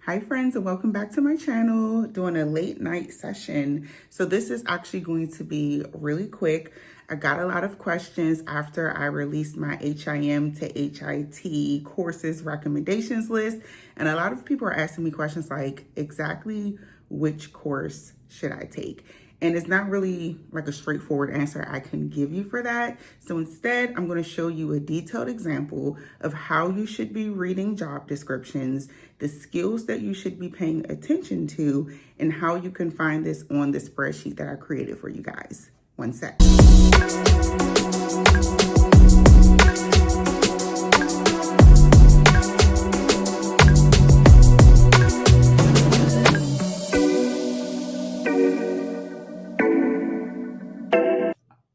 Hi friends, and welcome back to my channel, doing a late night session. So this is actually going to be really quick. I got a lot of questions after I released my HIM to HIT courses recommendations list. And a lot of people are asking me questions like, exactly which course should I take? And it's not really like a straightforward answer I can give you for that. So instead, I'm going to show you a detailed example of how you should be reading job descriptions, the skills that you should be paying attention to, and how you can find this on the spreadsheet that I created for you guys. One sec.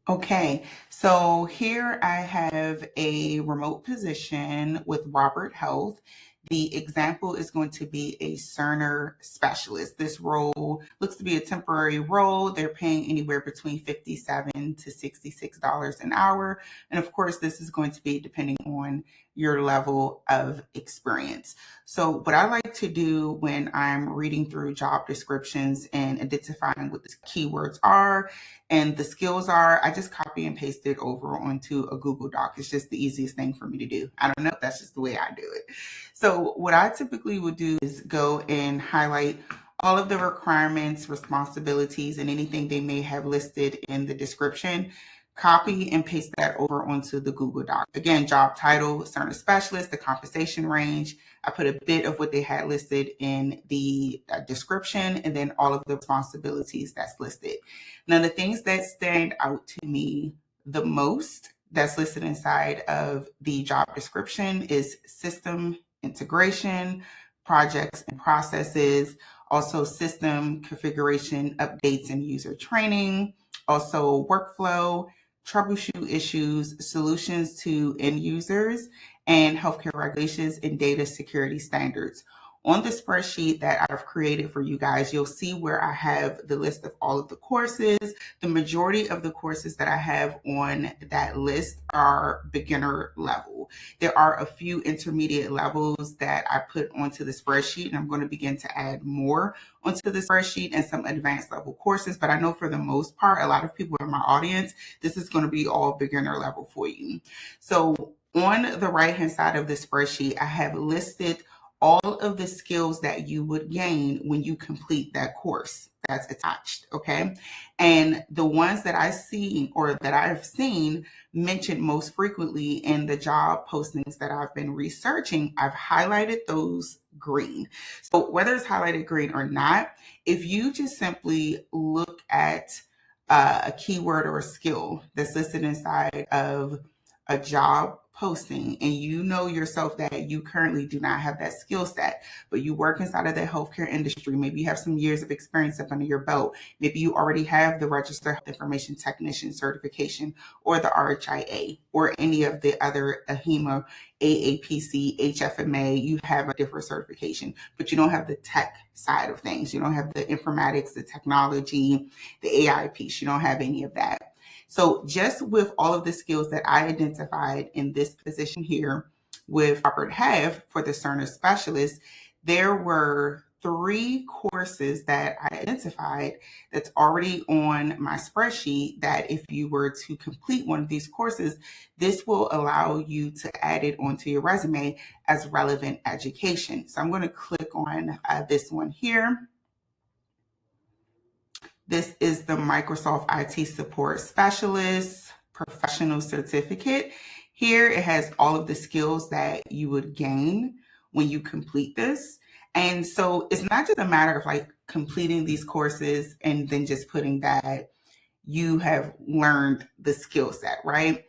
Okay, so here I have a remote position with Robert Health. The example is going to be a Cerner specialist. This role looks to be a temporary role. They're paying anywhere between $57 to $66 an hour. And of course, this is going to be depending on your level of experience. So what I like to do when I'm reading through job descriptions and identifying what the keywords are and the skills are, I just copy and paste it over onto a Google Doc. It's just the easiest thing for me to do. I don't know if that's just the way I do it. So what I typically would do is go and highlight all of the requirements, responsibilities, and anything they may have listed in the description. Copy and paste that over onto the Google Doc. Again, job title, Cerner specialist, the compensation range. I put a bit of what they had listed in the description, and then all of the responsibilities that's listed. Now, the things that stand out to me the most that's listed inside of the job description is system integration, projects and processes, also system configuration, updates and user training, also workflow, troubleshoot issues, solutions to end users, and healthcare regulations and data security standards. On the spreadsheet that I've created for you guys, you'll see where I have the list of all of the courses. The majority of the courses that I have on that list are beginner level. There are a few intermediate levels that I put onto the spreadsheet, and I'm going to begin to add more onto the spreadsheet and some advanced level courses. But I know for the most part, a lot of people in my audience, this is going to be all beginner level for you. So on the right-hand side of the spreadsheet, I have listed all of the skills that you would gain when you complete that course that's attached, okay? And the ones that I see or that I've seen mentioned most frequently in the job postings that I've been researching, I've highlighted those green. So whether it's highlighted green or not, if you just simply look at a keyword or a skill that's listed inside of a job posting and you know yourself that you currently do not have that skill set, but you work inside of the healthcare industry, maybe you have some years of experience up under your belt, maybe you already have the Registered Health Information Technician certification or the RHIA or any of the other AHIMA, AAPC, HFMA, you have a different certification, but you don't have the tech side of things. You don't have the informatics, the technology, the AI piece. You don't have any of that. So just with all of the skills that I identified in this position here with Robert Health for the Cerner specialist, there were 3 courses that I identified that's already on my spreadsheet that if you were to complete one of these courses, this will allow you to add it onto your resume as relevant education. So I'm going to click on this one here. This is the Microsoft IT Support Specialist Professional Certificate. Here it has all of the skills that you would gain when you complete this. And so it's not just a matter of like completing these courses and then just putting that you have learned the skill set, right?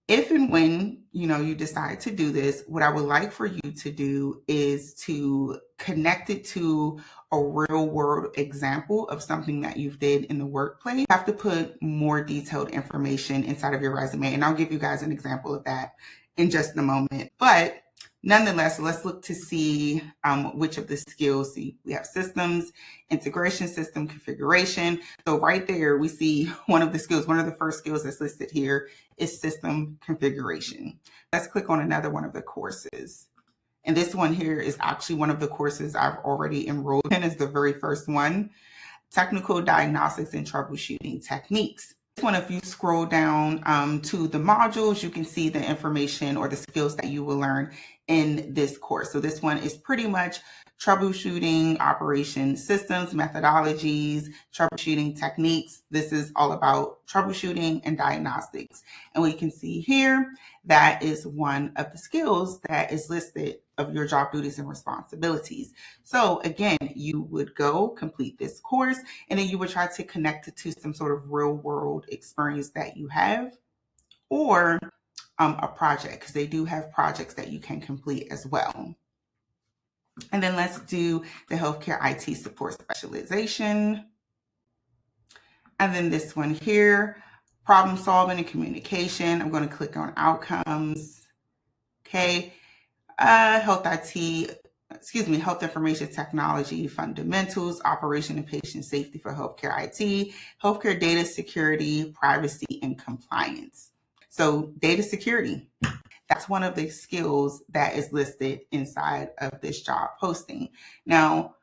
If and when, you decide to do this, what I would like for you to do is to connect it to a real world example of something that you've did in the workplace. You have to put more detailed information inside of your resume, and I'll give you guys an example of that in just a moment. But nonetheless, let's look to see which of the skills. See, we have systems, integration, system configuration. So right there, we see one of the skills, one of the first skills that's listed here is system configuration. Let's click on another one of the courses. And this one here is actually one of the courses I've already enrolled in. It's the very first one, Technical Diagnostics and Troubleshooting Techniques. This one, if you scroll down to the modules, you can see the information or the skills that you will learn in this course. So this one is pretty much troubleshooting operation systems, methodologies, troubleshooting techniques. This is all about troubleshooting and diagnostics. And we can see here that is one of the skills that is listed of your job duties and responsibilities. So again, you would go complete this course, and then you would try to connect it to some sort of real world experience that you have, or a project, because they do have projects that you can complete as well. And then let's do the healthcare IT support specialization. And then this one here, problem solving and communication. I'm going to click on outcomes. Okay. Health information technology fundamentals, operation and patient safety for healthcare IT, healthcare data security, privacy, and compliance. So data security, that's one of the skills that is listed inside of this job posting. Now,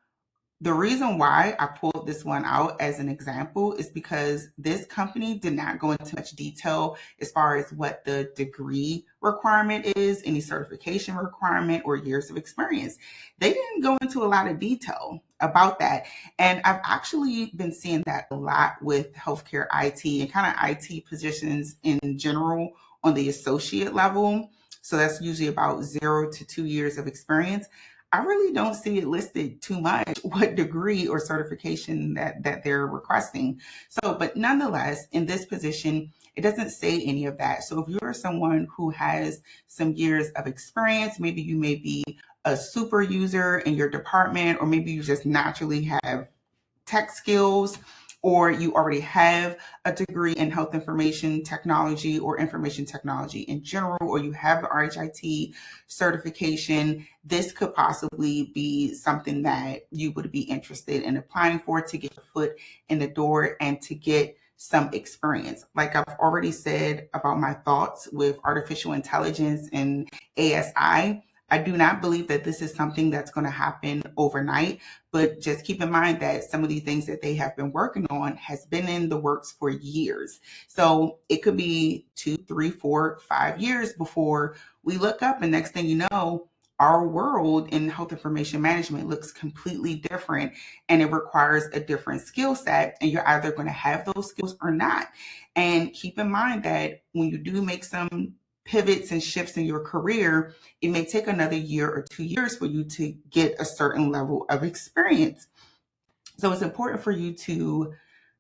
the reason why I pulled this one out as an example is because this company did not go into much detail as far as what the degree requirement is, any certification requirement, or years of experience. They didn't go into a lot of detail about that. And I've actually been seeing that a lot with healthcare IT and kind of IT positions in general on the associate level. So that's usually about 0 to 2 years of experience. I really don't see it listed too much what degree or certification that they're requesting. So, but nonetheless, in this position, it doesn't say any of that. So if you're someone who has some years of experience, maybe you may be a super user in your department, or maybe you just naturally have tech skills, or you already have a degree in health information technology or information technology in general, or you have the RHIT certification, this could possibly be something that you would be interested in applying for to get your foot in the door and to get some experience. Like I've already said about my thoughts with artificial intelligence and ASI, I do not believe that this is something that's going to happen overnight, but just keep in mind that some of the things that they have been working on has been in the works for years. So it could be 2, 3, 4, 5 years before we look up, and next thing you know, our world in health information management looks completely different, and it requires a different skill set, and you're either going to have those skills or not. And keep in mind that when you do make some pivots and shifts in your career, it may take another year or 2 years for you to get a certain level of experience. So it's important for you to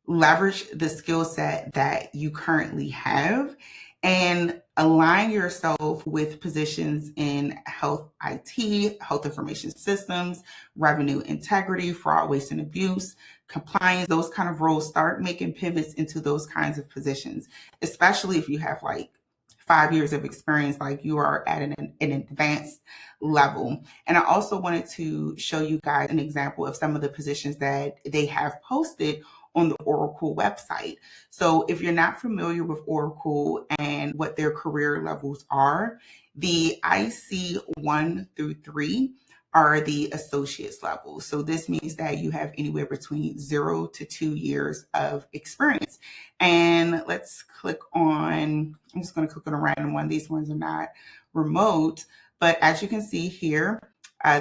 leverage the skill set that you currently have and align yourself with positions in health IT, health information systems, revenue integrity, fraud, waste, and abuse, compliance, those kind of roles. Start making pivots into those kinds of positions, especially if you have like 5 years of experience, like you are at an advanced level. And I also wanted to show you guys an example of some of the positions that they have posted on the Oracle website. So if you're not familiar with Oracle and what their career levels are, the IC 1 through 3 are the associates level. So this means that you have anywhere between 0 to 2 years of experience. And let's click on, I'm just going to click on a random one. These ones are not remote, but as you can see here,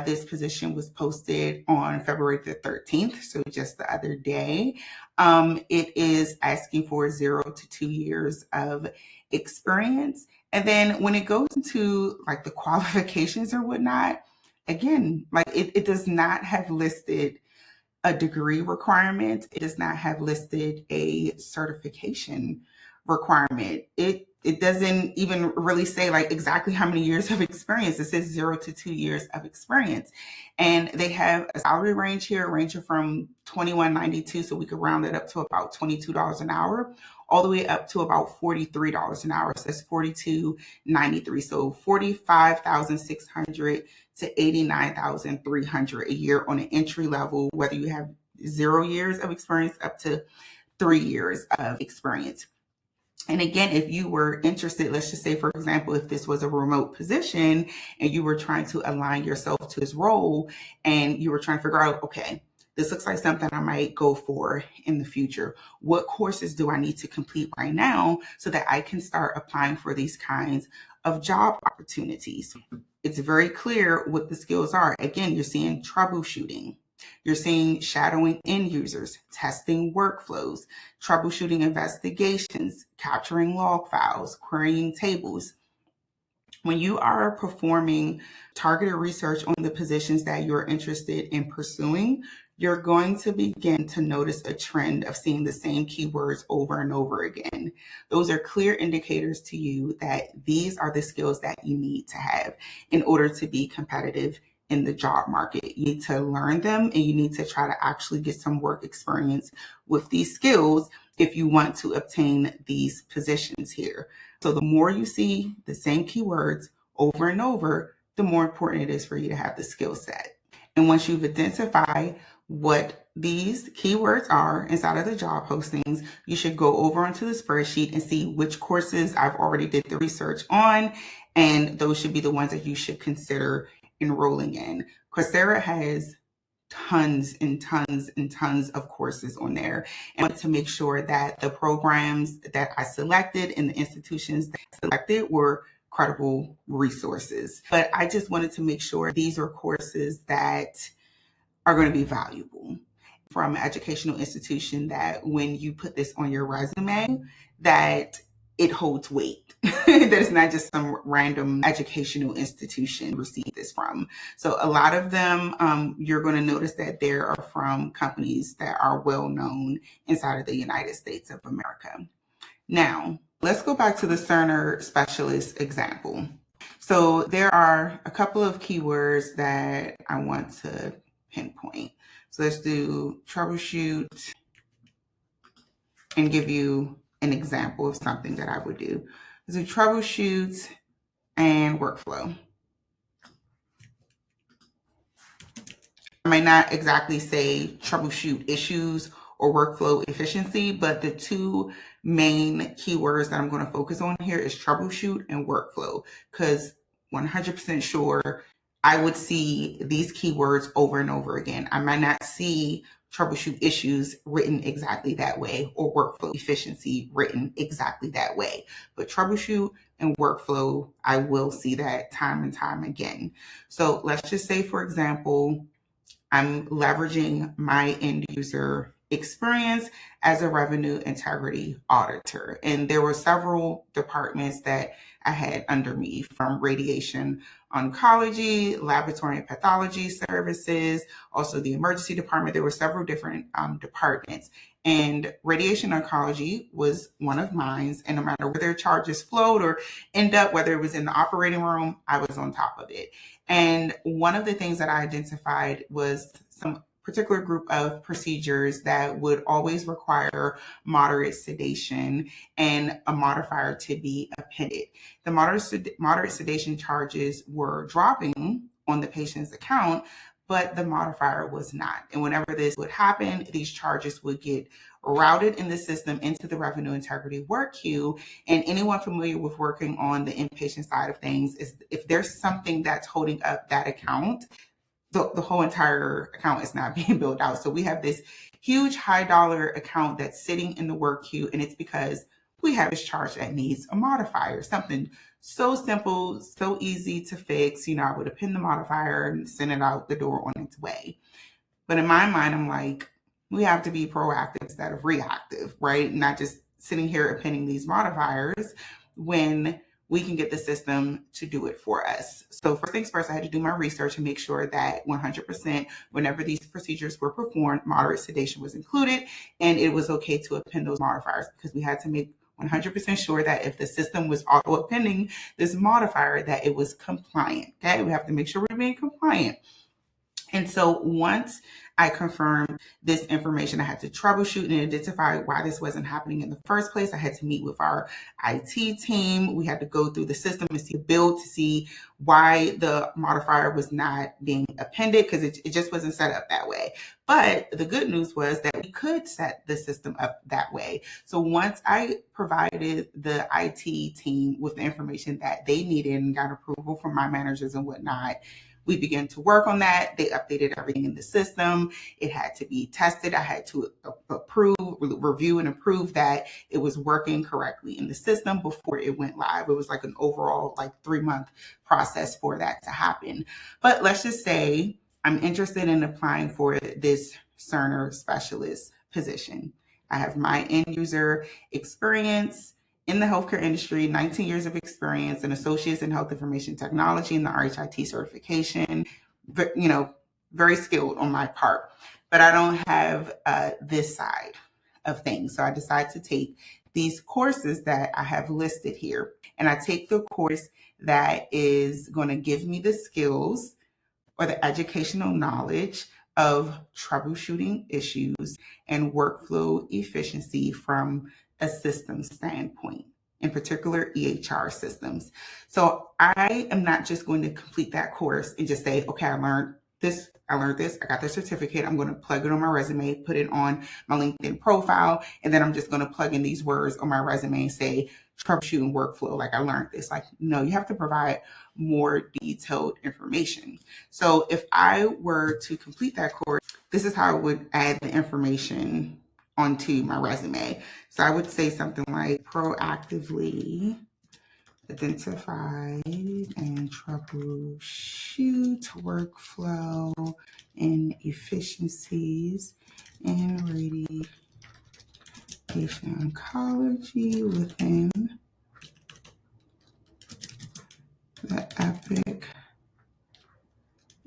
this position was posted on February the 13th, so just the other day. It is asking for 0 to 2 years of experience. And then when it goes into like the qualifications or whatnot, again, like it does not have listed a degree requirement. It does not have listed a certification requirement. It doesn't even really say like exactly how many years of experience. It says 0 to 2 years of experience. And they have a salary range here ranging from $21.92, so we could round it up to about $22 an hour, all the way up to about $43 an hour. So that's $42.93. So $45,600 to $89,300 a year on an entry level, whether you have 0 years of experience up to 3 years of experience. And again, if you were interested, let's just say, for example, if this was a remote position and you were trying to align yourself to this role and you were trying to figure out, okay, this looks like something I might go for in the future. What courses do I need to complete right now so that I can start applying for these kinds of job opportunities? It's very clear what the skills are. Again, you're seeing troubleshooting. You're seeing shadowing end users, testing workflows, troubleshooting investigations, capturing log files, querying tables. When you are performing targeted research on the positions that you're interested in pursuing, you're going to begin to notice a trend of seeing the same keywords over and over again. Those are clear indicators to you that these are the skills that you need to have in order to be competitive in the job market. You need to learn them and you need to try to actually get some work experience with these skills if you want to obtain these positions here. So the more you see the same keywords over and over, the more important it is for you to have the skill set. And once you've identified what these keywords are inside of the job postings, you should go over onto the spreadsheet and see which courses I've already did the research on, and those should be the ones that you should consider enrolling in. Coursera has tons and tons and tons of courses on there, and I want to make sure that the programs that I selected and the institutions that I selected were credible resources. But I just wanted to make sure these are courses that are going to be valuable from an educational institution, that when you put this on your resume, that it holds weight, that it's not just some random educational institution receive this from. So a lot of them, you're going to notice that they are from companies that are well known inside of the United States of America. Now, let's go back to the Cerner specialist example. So there are a couple of keywords that I want to pinpoint. So let's do troubleshoot and give you an example of something that I would do. Let's do troubleshoot and workflow. I might not exactly say troubleshoot issues or workflow efficiency, but the two main keywords that I'm going to focus on here is troubleshoot and workflow, because 100% sure I would see these keywords over and over again. I might not see troubleshoot issues written exactly that way or workflow efficiency written exactly that way, but troubleshoot and workflow, I will see that time and time again. So let's just say, for example, I'm leveraging my end user experience as a revenue integrity auditor. And there were several departments that I had under me, from radiation oncology, laboratory and pathology services, also the emergency department. There were several different departments. And radiation oncology was one of mine. And no matter where their charges flowed or end up, whether it was in the operating room, I was on top of it. And one of the things that I identified was some particular group of procedures that would always require moderate sedation and a modifier to be appended. The moderate sedation charges were dropping on the patient's account, but the modifier was not. And whenever this would happen, these charges would get routed in the system into the revenue integrity work queue. And anyone familiar with working on the inpatient side of things is, if there's something that's holding up that account, the whole entire account is not being built out. So we have this huge high dollar account that's sitting in the work queue, and it's because we have this charge that needs a modifier, something so simple, so easy to fix. You know, I would append the modifier and send it out the door on its way. But in my mind, I'm like, we have to be proactive instead of reactive, right? Not just sitting here appending these modifiers when we can get the system to do it for us. So first things first, I had to do my research and make sure that 100%, whenever these procedures were performed, moderate sedation was included, and it was okay to append those modifiers, because we had to make 100% sure that if the system was auto appending this modifier, that it was compliant. Okay, we have to make sure we're being compliant. And so once I confirmed this information, I had to troubleshoot and identify why this wasn't happening in the first place. I had to meet with our IT team. We had to go through the system and see the build to see why the modifier was not being appended, because it just wasn't set up that way. But the good news was that we could set the system up that way. So once I provided the IT team with the information that they needed and got approval from my managers and whatnot, we began to work on that. They updated everything in the system. It had to be tested. I had to approve, review, and approve that it was working correctly in the system before it went live. It was like an overall 3-month process for that to happen. But let's just say I'm interested in applying for this Cerner specialist position. I have my end user experience in the healthcare industry, 19 years of experience, an associate's in health information technology and the RHIT certification, very skilled on my part, but I don't have this side of things. So I decided to take these courses that I have listed here. And I take the course that is going to give me the skills or the educational knowledge of troubleshooting issues and workflow efficiency from a systems standpoint, in particular EHR systems. So I am not just going to complete that course and just say, okay, I learned this, I got the certificate, I'm going to plug it on my resume, put it on my LinkedIn profile, and then I'm just going to plug in these words on my resume and say troubleshooting workflow, like I learned this. No, you have to provide more detailed information. So if I were to complete that course, this is how I would add the information onto my resume. So I would say something like proactively identify and troubleshoot workflow and efficiencies in radiation oncology within the Epic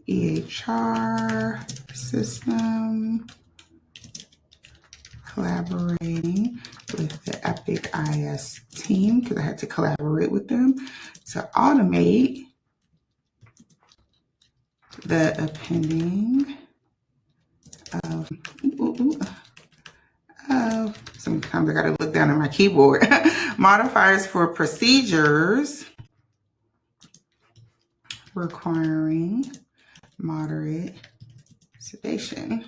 EHR system, collaborating with the Epic IS team, because I had to collaborate with them to automate the appending of, sometimes I got to look down at my keyboard, modifiers for procedures requiring moderate sedation.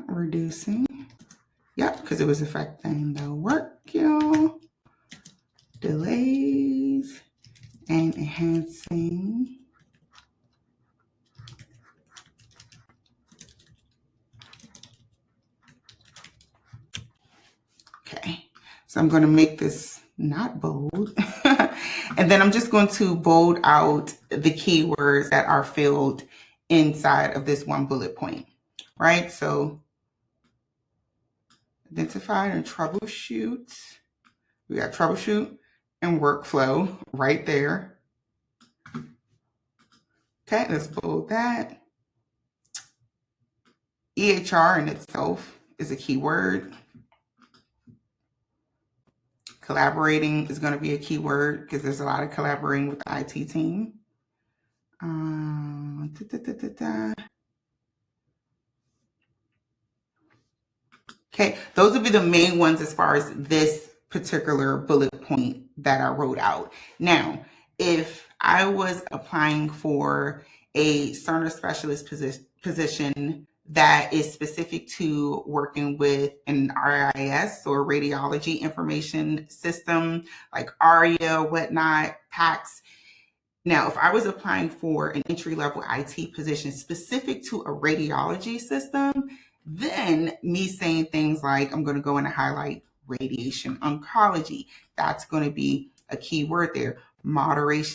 Reducing, because it was affecting the workflow, delays, and enhancing so I'm going to make this not bold. And then I'm just going to bold out the keywords that are filled inside of this one bullet point, right? So identify and troubleshoot. We got troubleshoot and workflow right there. Okay, let's bold that. EHR in itself is a keyword. Collaborating is going to be a keyword because there's a lot of collaborating with the IT team. Okay, those would be the main ones as far as this particular bullet point that I wrote out. Now, if I was applying for a Cerner specialist position that is specific to working with an RIS or radiology information system like ARIA, whatnot, PACS. Now, if I was applying for an entry-level IT position specific to a radiology system, then me saying things like, I'm going to go in and highlight radiation oncology. That's going to be a key word there. Moderate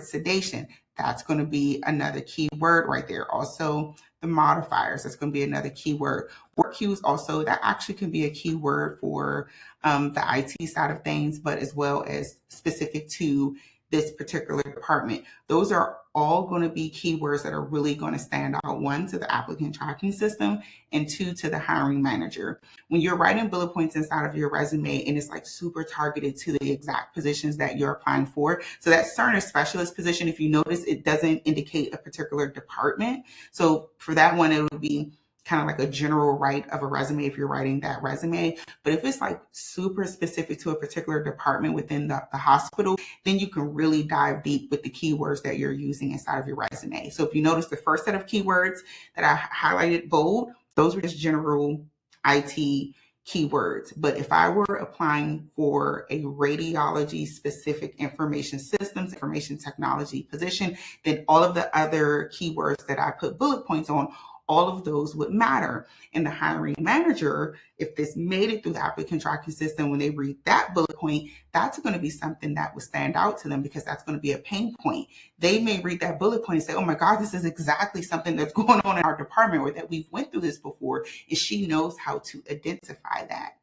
sedation. That's going to be another key word right there. Also, the modifiers, that's going to be another keyword. Work cues also, that actually can be a keyword for the IT side of things, but as well as specific to this particular department. Those are all going to be keywords that are really going to stand out, one, to the applicant tracking system, and two, to the hiring manager. When you're writing bullet points inside of your resume and it's like super targeted to the exact positions that you're applying for. So that cerner specialist position, if you notice, it doesn't indicate a particular department. So for that one, it would be kind of like a general write of a resume if you're writing that resume. But if it's like super specific to a particular department within the hospital, then you can really dive deep with the keywords that you're using inside of your resume. So if you notice the first set of keywords that I highlighted bold, those were just general IT keywords. But if I were applying for a radiology specific information systems, information technology position, then all of the other keywords that I put bullet points on, all of those would matter. And the hiring manager, if this made it through the applicant tracking system, when they read that bullet point, that's going to be something that would stand out to them because that's going to be a pain point. They may read that bullet point and say, oh my God, this is exactly something that's going on in our department, or that we've went through this before. And she knows how to identify that.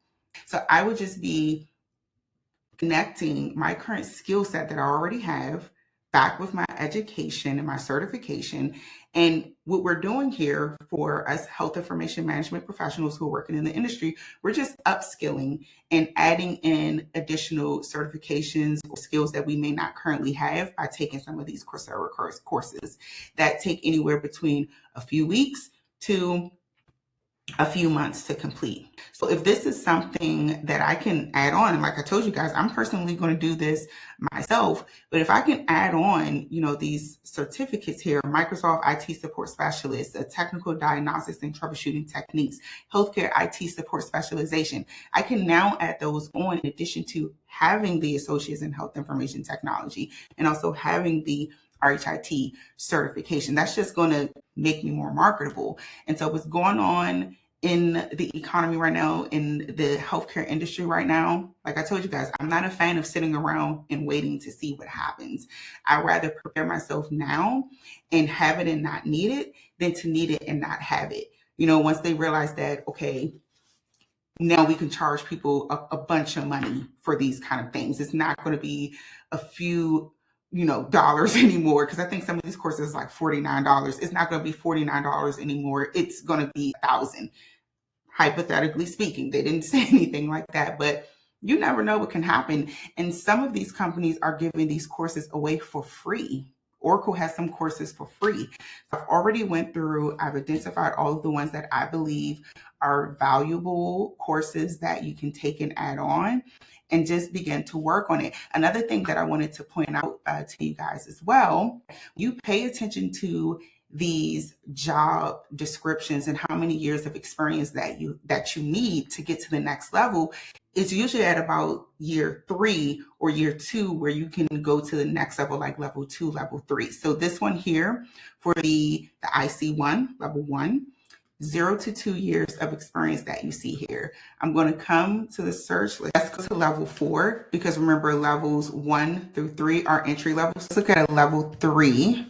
So I would just be connecting my current skill set that I already have back with my education and my certification. And what we're doing here for us health information management professionals who are working in the industry, we're just upskilling and adding in additional certifications or skills that we may not currently have by taking some of these Coursera courses that take anywhere between a few weeks to a few months to complete. So if this is something that I can add on, and like I told you guys, I'm personally going to do this myself, but if I can add on, these certificates here, Microsoft IT support specialist, a technical diagnostics and troubleshooting techniques, healthcare IT support specialization, I can now add those on in addition to having the associates in health information technology and also having the RHIT certification. That's just going to make me more marketable. And so what's going on in the economy right now, in the healthcare industry right now, like I told you guys, I'm not a fan of sitting around and waiting to see what happens. I'd rather prepare myself now and have it and not need it than to need it and not have it. Once they realize that, okay, now we can charge people a bunch of money for these kind of things. It's not going to be a few dollars anymore, because I think some of these courses is like $49. It's not going to be $49 anymore. It's going to be $1,000. Hypothetically speaking, they didn't say anything like that, but you never know what can happen. And some of these companies are giving these courses away for free. Oracle has some courses for free. I've already went through, I've identified all of the ones that I believe are valuable courses that you can take and add on and just begin to work on it. Another thing that I wanted to point out to you guys as well, you pay attention to these job descriptions and how many years of experience that you need to get to the next level. It's usually at about year 3 or year 2 where you can go to the next level, like level 2, level 3. So this one here for the IC1, level 1, 0 to 2 years of experience that you see here. I'm going to come to the search. Let's go to level 4, because remember, levels 1 through 3 are entry levels. Let's look at a level 3.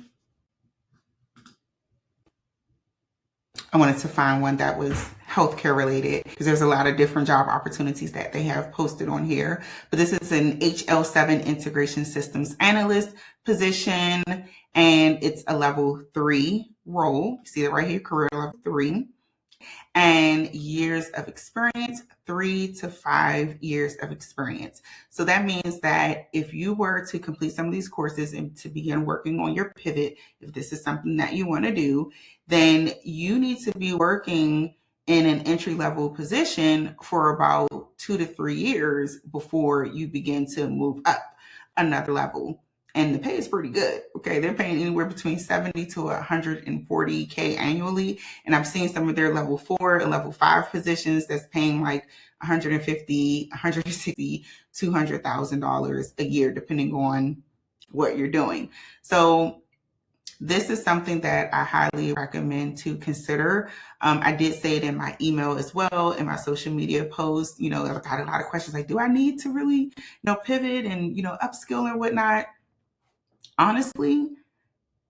I wanted to find one that was healthcare related, because there's a lot of different job opportunities that they have posted on here. But this is an HL7 integration systems analyst position, and it's a level 3 role. You see it right here, career level 3. And years of experience, 3 to 5 years of experience. So that means that if you were to complete some of these courses and to begin working on your pivot, if this is something that you want to do, then you need to be working in an entry-level position for about 2 to 3 years before you begin to move up another level. And the pay is pretty good. Okay, they're paying anywhere between 70 to 140K annually. And I've seen some of their level 4 and level 5 positions that's paying like 150, 160, $200,000 a year, depending on what you're doing. So this is something that I highly recommend to consider. I did say it in my email as well, in my social media post. I got a lot of questions like, do I need to really, pivot and, upskill and whatnot? Honestly,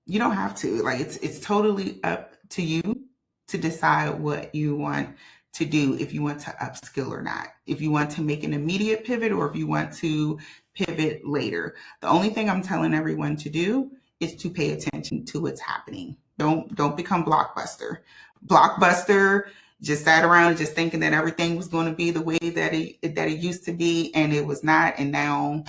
you don't have to. Like, it's totally up to you to decide what you want to do if you want to upskill or not, if you want to make an immediate pivot or if you want to pivot later. The only thing I'm telling everyone to do is to pay attention to what's happening. Don't become Blockbuster. Blockbuster just sat around just thinking that everything was going to be the way that it used to be, and it was not, and now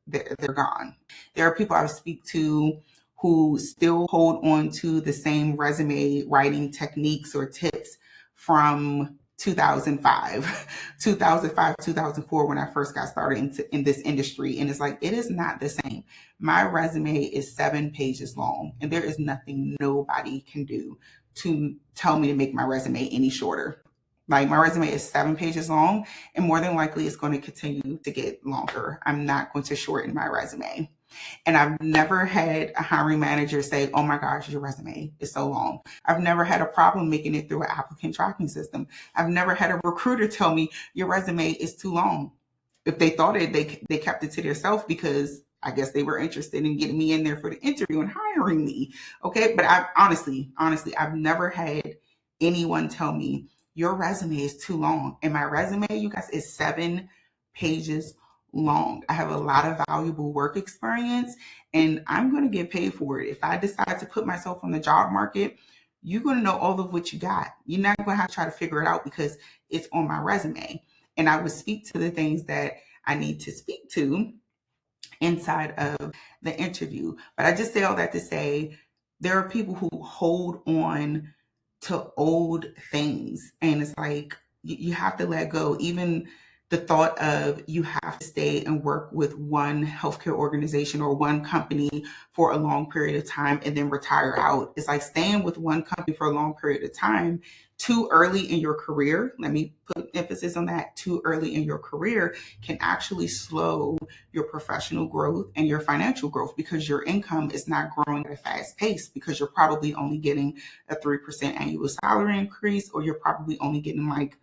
they're gone. There are people I speak to who still hold on to the same resume writing techniques or tips from 2005, 2004, when I first got started in this industry. And it's like, it is not the same. My resume is 7 pages long, and there is nothing nobody can do to tell me to make my resume any shorter. Like, my resume is 7 pages long, and more than likely it's going to continue to get longer. I'm not going to shorten my resume. And I've never had a hiring manager say, oh my gosh, your resume is so long. I've never had a problem making it through an applicant tracking system. I've never had a recruiter tell me your resume is too long. If they thought it, they kept it to themselves because I guess they were interested in getting me in there for the interview and hiring me. Okay. But I honestly, I've never had anyone tell me your resume is too long. And my resume, you guys, is 7 pages long. I have a lot of valuable work experience, and I'm going to get paid for it. If I decide to put myself on the job market, you're going to know all of what you got. You're not going to have to try to figure it out because it's on my resume. And I would speak to the things that I need to speak to inside of the interview. But I just say all that to say, there are people who hold on to old things, and it's like, you have to let go. Even the thought of you have to stay and work with one healthcare organization or one company for a long period of time and then retire out. It's like staying with one company for a long period of time too early in your career. Let me put emphasis on that. Too early in your career can actually slow your professional growth and your financial growth because your income is not growing at a fast pace, because you're probably only getting a 3% annual salary increase, or you're probably only getting like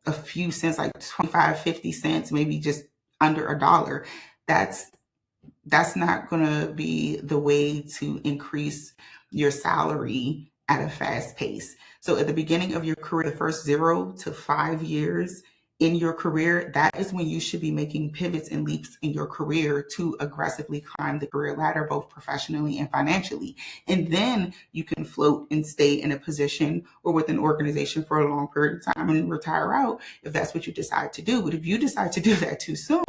a few cents, like 25, 50 cents, maybe just under $1. That's not going to be the way to increase your salary at a fast pace. So at the beginning of your career, the first 0 to 5 years in your career, that is when you should be making pivots and leaps in your career to aggressively climb the career ladder, both professionally and financially. And then you can float and stay in a position or with an organization for a long period of time and retire out if that's what you decide to do. But if you decide to do that too soon,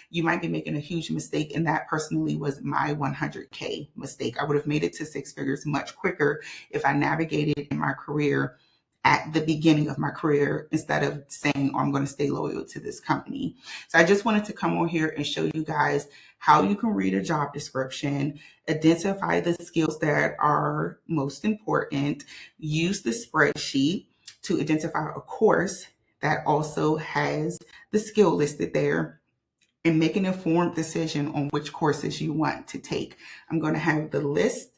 you might be making a huge mistake. And that personally was my 100K mistake. I would have made it to 6 figures much quicker if I navigated in my career at the beginning of my career instead of saying, oh, I'm going to stay loyal to this company. So I just wanted to come on here and show you guys how you can read a job description, identify the skills that are most important, use the spreadsheet to identify a course that also has the skill listed there, and make an informed decision on which courses you want to take. I'm going to have the list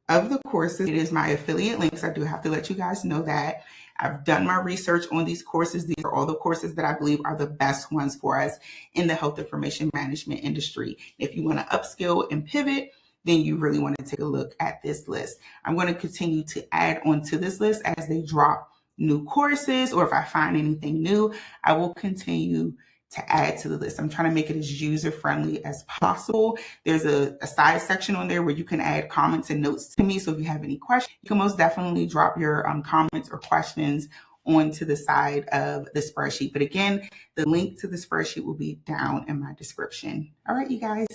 of the courses. It is my affiliate links. I do have to let you guys know that. I've done my research on these courses. These are all the courses that I believe are the best ones for us in the health information management industry. If you want to upskill and pivot, then you really want to take a look at this list. I'm going to continue to add onto this list as they drop new courses, or if I find anything new, I will continue to add to the list. I'm trying to make it as user-friendly as possible. There's a side section on there where you can add comments and notes to me. So if you have any questions, you can most definitely drop your comments or questions onto the side of the spreadsheet. But again, the link to the spreadsheet will be down in my description. All right, you guys.